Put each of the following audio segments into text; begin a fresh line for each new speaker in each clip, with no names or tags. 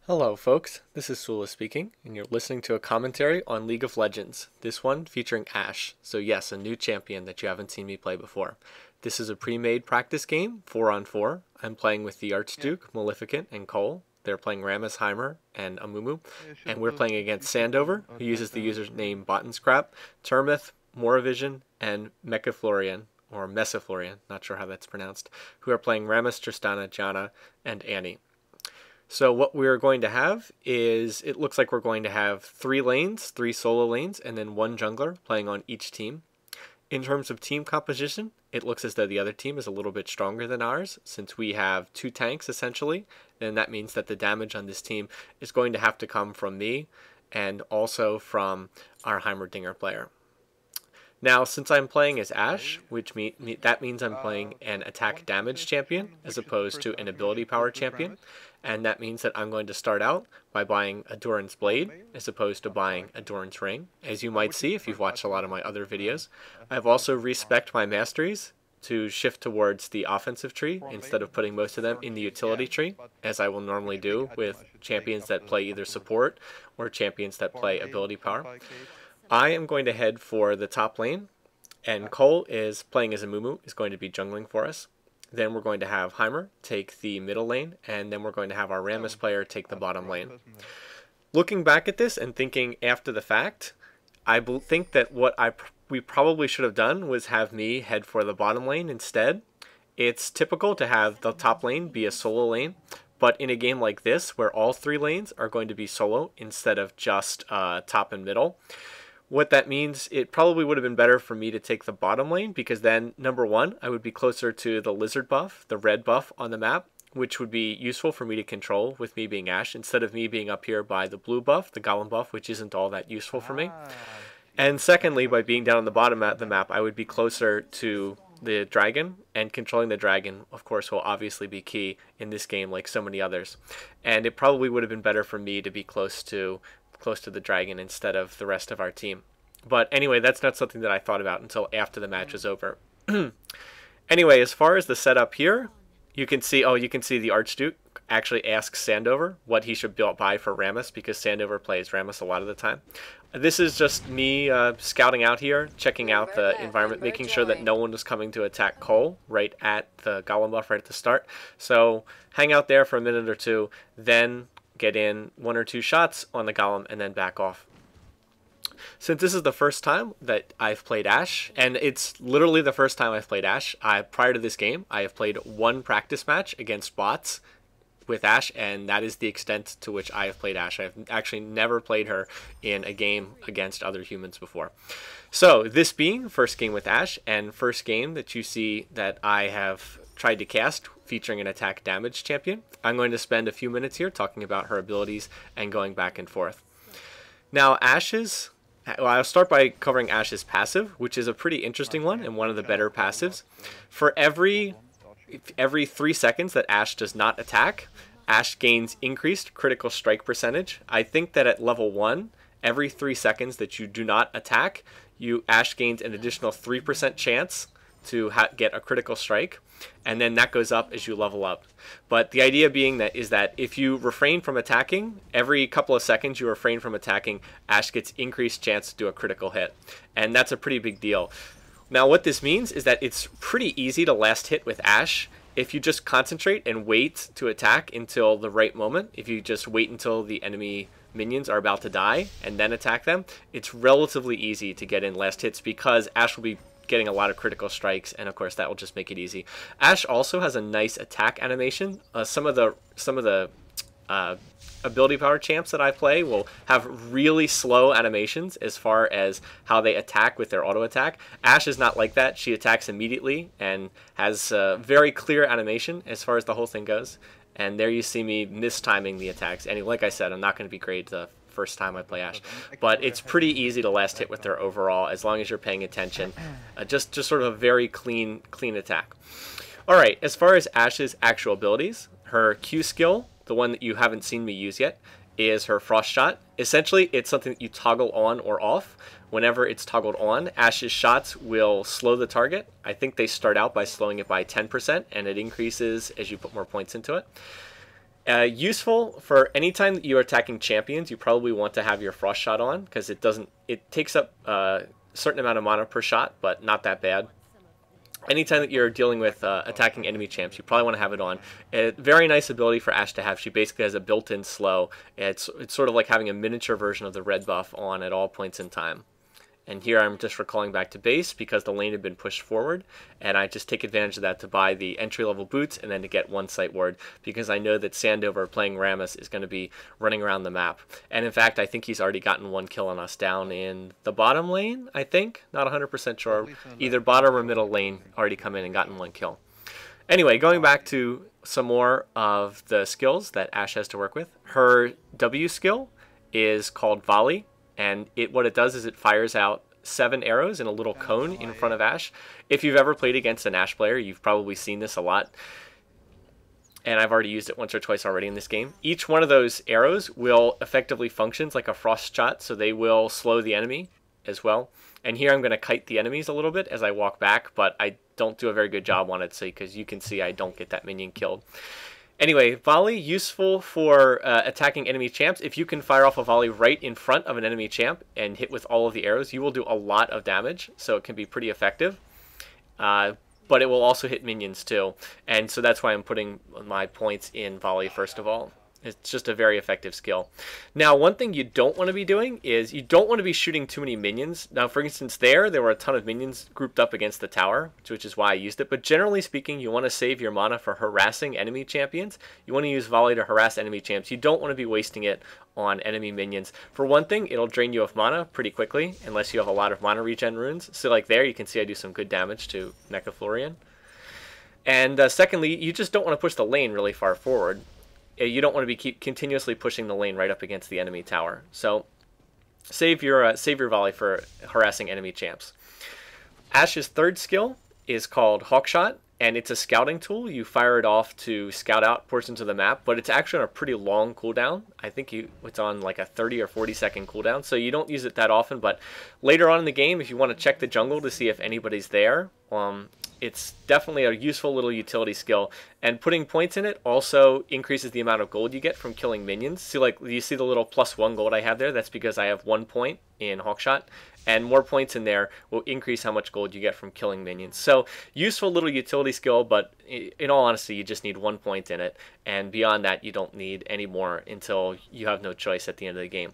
Hello folks, this is Sula speaking, and you're listening to a commentary on League of Legends, this one featuring Ashe, so yes, a new champion that you haven't seen me play before. This is a pre-made practice game, 4 on 4. I'm playing with the Archduke, Maleficent, and Cole. They're playing Ramesheimer and Amumu, and we're playing against Sandover, who uses the username Bottenscrap, Termith, Moravision, and Mechaflorian, or Mesaflorian, not sure how that's pronounced, who are playing Rammus, Tristana, Janna, and Annie. So what we're going to have is, it looks like we're going to have 3 lanes, 3 solo lanes, and then 1 jungler playing on each team. In terms of team composition, it looks as though the other team is a little bit stronger than ours, since we have 2 tanks essentially, and that means that the damage on this team is going to have to come from me, and also from our Heimerdinger player. Now, since I'm playing as Ashe, that means I'm playing an attack damage champion as opposed to an ability power champion, and that means that I'm going to start out by buying a Doran's Blade as opposed to buying a Doran's Ring, as you might see if you've watched a lot of my other videos. I've also respec'd my masteries to shift towards the offensive tree instead of putting most of them in the utility tree, as I will normally do with champions that play either support or champions that play ability power. I am going to head for the top lane, and Cole is playing as Amumu, is going to be jungling for us. Then we're going to have Heimer take the middle lane, and then we're going to have our Rammus player take the bottom lane. Looking back at this and thinking after the fact, I think that what we probably should have done was have me head for the bottom lane instead. It's typical to have the top lane be a solo lane, but in a game like this, where all 3 lanes are going to be solo instead of just top and middle, what that means, it probably would have been better for me to take the bottom lane, because then, number 1, I would be closer to the lizard buff, the red buff on the map, which would be useful for me to control with me being Ashe, instead of me being up here by the blue buff, the golem buff, which isn't all that useful for me. And secondly, by being down on the bottom of the map, I would be closer to the dragon, and controlling the dragon, of course, will obviously be key in this game like so many others. And it probably would have been better for me to be close to the dragon instead of the rest of our team. But anyway, that's not something that I thought about until after the match was over. Anyway, as far as the setup here, you can see the Archduke actually asks Sandover what he should buy for Rammus, because Sandover plays Rammus a lot of the time. This is just me scouting out here, checking out the environment, making sure that no one was coming to attack Cole right at the golem buff right at the start. So hang out there for a minute or two, then get in 1 or 2 shots on the golem, and then back off. Since this is the first time that I've played Ashe, and it's literally the first time I've played Ashe, prior to this game, I have played 1 practice match against bots with Ashe, and that is the extent to which I have played Ashe. I've actually never played her in a game against other humans before. So this being first game with Ashe, and first game that you see that I have tried to cast featuring an attack damage champion, I'm going to spend a few minutes here talking about her abilities and going back and forth. Now I'll start by covering Ashe's passive, which is a pretty interesting one and one of the better passives. For every 3 seconds that Ashe does not attack, Ashe gains increased critical strike percentage. I think that at level 1, every 3 seconds that you do not attack, Ashe gains an additional 3% chance to get a critical strike, and then that goes up as you level up. But the idea being is that if you refrain from attacking, every couple of seconds you refrain from attacking, Ashe gets increased chance to do a critical hit, and that's a pretty big deal. Now what this means is that it's pretty easy to last hit with Ashe if you just concentrate and wait to attack until the right moment. If you just wait until the enemy minions are about to die and then attack them, it's relatively easy to get in last hits, because Ashe will be getting a lot of critical strikes, and of course that will just make it easy. Ashe also has a nice attack animation. Some of the ability power champs that I play will have really slow animations as far as how they attack with their auto attack. Ashe is not like that. She attacks immediately and has a very clear animation as far as the whole thing goes. And there you see me mistiming the attacks. And like I said, I'm not going to be great the first time I play Ashe, but it's pretty easy to last hit with her overall as long as you're paying attention. Just sort of a very clean attack. All right, as far as Ashe's actual abilities, her Q skill, the one that you haven't seen me use yet, is her Frost Shot. Essentially, it's something that you toggle on or off. Whenever it's toggled on, Ashe's shots will slow the target. I think they start out by slowing it by 10%, and it increases as you put more points into it. Useful for any time that you are attacking champions. You probably want to have your frost shot on because it takes up a certain amount of mana per shot, but not that bad. Anytime that you're dealing with attacking enemy champs, you probably want to have it on. A very nice ability for Ashe to have. She basically has a built-in slow. It's sort of like having a miniature version of the red buff on at all points in time. And here I'm just recalling back to base because the lane had been pushed forward, and I just take advantage of that to buy the entry-level boots and then to get one sight ward because I know that Sandover playing Rammus is going to be running around the map. And in fact, I think he's already gotten one kill on us down in the bottom lane, I think. Not 100% sure. Either bottom or middle lane already come in and gotten one kill. Anyway, going back to some more of the skills that Ashe has to work with. Her W skill is called Volley. And what it does is it fires out 7 arrows in a little cone in front of Ashe. If you've ever played against an Ashe player, you've probably seen this a lot. And I've already used it once or twice already in this game. Each one of those arrows will effectively function like a frost shot, so they will slow the enemy as well. And here I'm going to kite the enemies a little bit as I walk back, but I don't do a very good job on it, so because you can see I don't get that minion killed. Anyway, volley, useful for attacking enemy champs. If you can fire off a volley right in front of an enemy champ and hit with all of the arrows, you will do a lot of damage, so it can be pretty effective. But it will also hit minions too, and so that's why I'm putting my points in volley first of all. It's just a very effective skill. Now, one thing you don't want to be doing is you don't want to be shooting too many minions. Now, for instance, there were a ton of minions grouped up against the tower, which is why I used it. But generally speaking, you want to save your mana for harassing enemy champions. You want to use volley to harass enemy champs. You don't want to be wasting it on enemy minions. For one thing, it'll drain you of mana pretty quickly, unless you have a lot of mana regen runes. So like there, you can see I do some good damage to Mecha Florian. And secondly, you just don't want to push the lane really far forward. You don't want to be continuously pushing the lane right up against the enemy tower. So save your volley for harassing enemy champs. Ashe's third skill is called Hawkshot, and it's a scouting tool. You fire it off to scout out portions of the map, but it's actually on a pretty long cooldown. I think it's on like a 30 or 40 second cooldown, so you don't use it that often, but later on in the game, if you want to check the jungle to see if anybody's there, it's definitely a useful little utility skill, and putting points in it also increases the amount of gold you get from killing minions. See, like, you see the little +1 gold I have there? That's because I have 1 point in Hawkshot, and more points in there will increase how much gold you get from killing minions. So, useful little utility skill, but in all honesty, you just need 1 point in it, and beyond that, you don't need any more until you have no choice at the end of the game.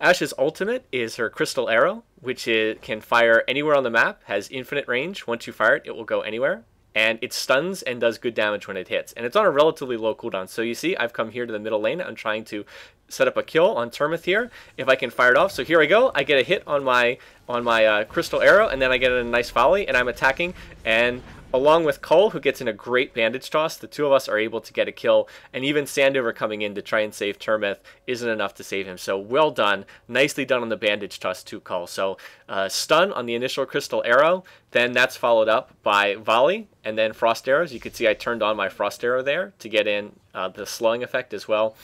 Ashe's ultimate is her Crystal Arrow, which can fire anywhere on the map, has infinite range. Once you fire it, it will go anywhere. And it stuns and does good damage when it hits. And it's on a relatively low cooldown. So you see, I've come here to the middle lane. I'm trying to set up a kill on Termith here. If I can fire it off. So here I go. I get a hit on my Crystal Arrow, and then I get a nice volley, and I'm attacking. And along with Cole, who gets in a great bandage toss, the two of us are able to get a kill. And even Sandover coming in to try and save Termith isn't enough to save him. So well done. Nicely done on the bandage toss too, Cole. So stun on the initial Crystal Arrow. Then that's followed up by volley and then frost arrows. You can see I turned on my frost arrow there to get in the slowing effect as well.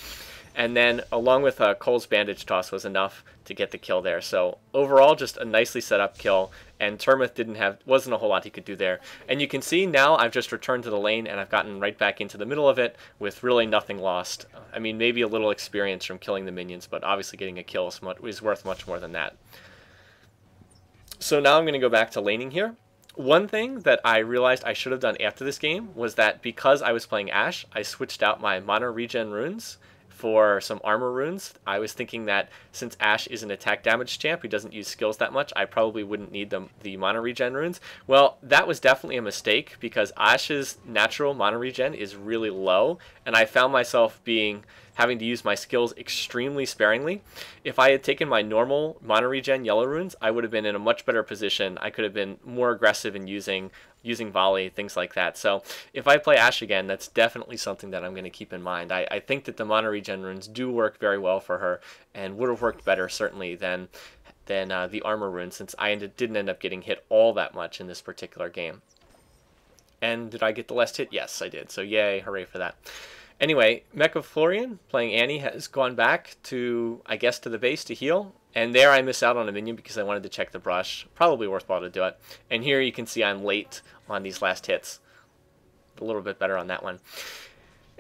And then along with Cole's bandage toss was enough to get the kill there. So overall, just a nicely set up kill. And Termith wasn't a whole lot he could do there. And you can see now I've just returned to the lane and I've gotten right back into the middle of it with really nothing lost. I mean, maybe a little experience from killing the minions, but obviously getting a kill is worth much more than that. So now I'm going to go back to laning here. One thing that I realized I should have done after this game was that because I was playing Ashe, I switched out my mana regen runes for some armor runes. I was thinking that since Ashe is an attack damage champ who doesn't use skills that much, I probably wouldn't need the mana regen runes. Well, that was definitely a mistake because Ashe's natural mana regen is really low, and I found myself having to use my skills extremely sparingly. If I had taken my normal mana regen yellow runes, I would have been in a much better position. I could have been more aggressive in using volley, things like that. So if I play Ashe again, that's definitely something that I'm going to keep in mind. I think that the mana regen runes do work very well for her and would have worked better certainly than the armor runes, since I didn't end up getting hit all that much in this particular game. And did I get the last hit? Yes, I did. So yay, hooray for that. Anyway, Mecha Florian playing Annie has gone back to, I guess, to the base to heal. And there I miss out on a minion because I wanted to check the brush. Probably worthwhile to do it. And here you can see I'm late on these last hits. A little bit better on that one.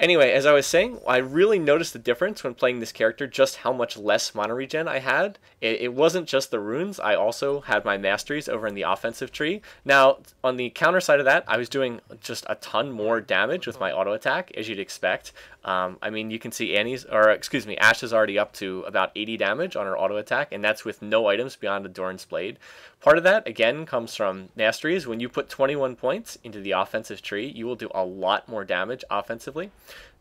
Anyway, as I was saying, I really noticed the difference when playing this character, just how much less mana regen I had. It wasn't just the runes, I also had my masteries over in the offensive tree. Now, on the counter side of that, I was doing just a ton more damage with my auto attack, as you'd expect. I mean, you can see Ashe is already up to about 80 damage on her auto attack, and that's with no items beyond a Doran's Blade. Part of that, again, comes from masteries. When you put 21 points into the offensive tree, you will do a lot more damage offensively.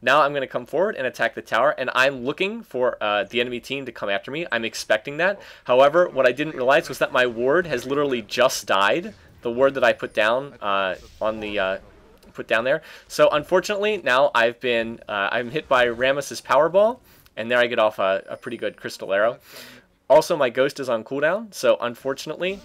Now I'm going to come forward and attack the tower, and I'm looking for the enemy team to come after me. I'm expecting that. However, what I didn't realize was that my ward has literally just died. The ward that I put down put down there. So unfortunately, now I'm hit by Rammus's Powerball, and there I get off a pretty good Crystal Arrow. Also, my Ghost is on cooldown, so unfortunately,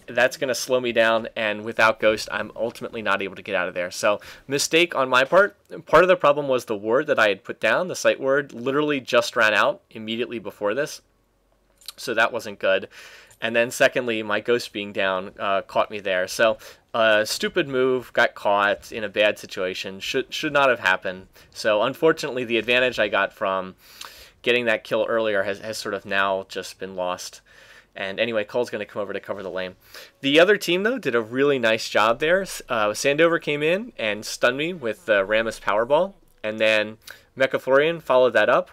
that's going to slow me down, and without Ghost, I'm ultimately not able to get out of there. So, mistake on my part. Part of the problem was the ward that I had put down, the sight ward, literally just ran out immediately before this. So that wasn't good. And then secondly, my Ghost being down caught me there. So, stupid move, got caught in a bad situation, should not have happened. So, unfortunately, the advantage I got from getting that kill earlier has sort of now just been lost. And anyway, Cole's going to come over to cover the lane. The other team, though, did a really nice job there. Sandover came in and stunned me with the Rammus Powerball. And then Mecha Florian followed that up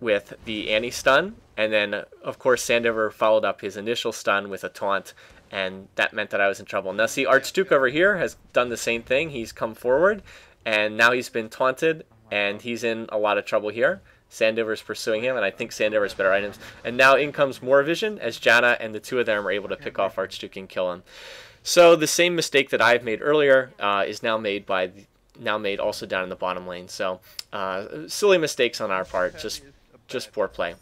with the Annie stun. And then, of course, Sandover followed up his initial stun with a taunt. And that meant that I was in trouble. Now, see, Archduke over here has done the same thing. He's come forward, and now he's been taunted, and he's in a lot of trouble here. Sandover's pursuing him, and I think Sandover's better items. And now in comes more vision, as Janna and the two of them are able to pick off Archduke and kill him. So the same mistake that I've made earlier is now made also down in the bottom lane. So silly mistakes on our part, just poor play.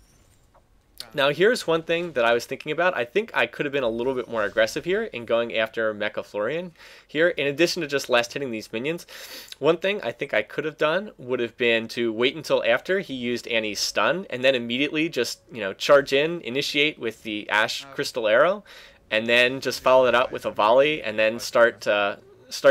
Now here's one thing that I was thinking about. I think I could have been a little bit more aggressive here in going after Mecha Florian here. In addition to just last hitting these minions, one thing I think I could have done would have been to wait until after he used Annie's stun and then immediately just, charge in, initiate with the Ashe Crystal Arrow, and then just follow it up with a volley and then start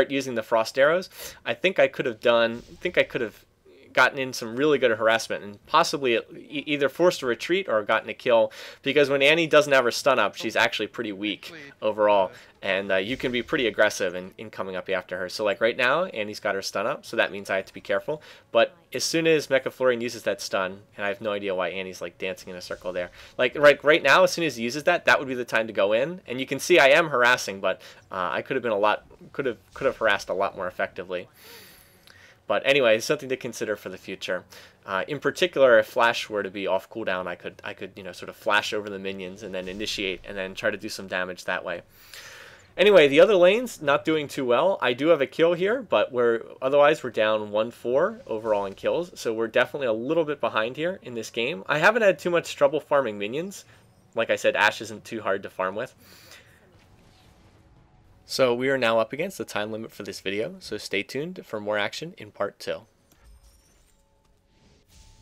using the Frost Arrows. I think I could have gotten in some really good harassment and possibly either forced a retreat or gotten a kill, because when Annie doesn't have her stun up, she's actually pretty weak overall, and you can be pretty aggressive in coming up after her. So like right now, Annie's got her stun up, so that means I have to be careful. But as soon as Mecha Florian uses that stun, and I have no idea why Annie's like dancing in a circle there, like right now, as soon as he uses that, that would be the time to go in. And you can see I am harassing, but I could have harassed a lot more effectively. But anyway, it's something to consider for the future. In particular, if Flash were to be off cooldown, I could sort of flash over the minions and then initiate and then try to do some damage that way. Anyway, the other lanes not doing too well. I do have a kill here, but otherwise we're down 1-4 overall in kills, so we're definitely a little bit behind here in this game. I haven't had too much trouble farming minions. Like I said, Ashe isn't too hard to farm with. So we are now up against the time limit for this video, so stay tuned for more action in part 2.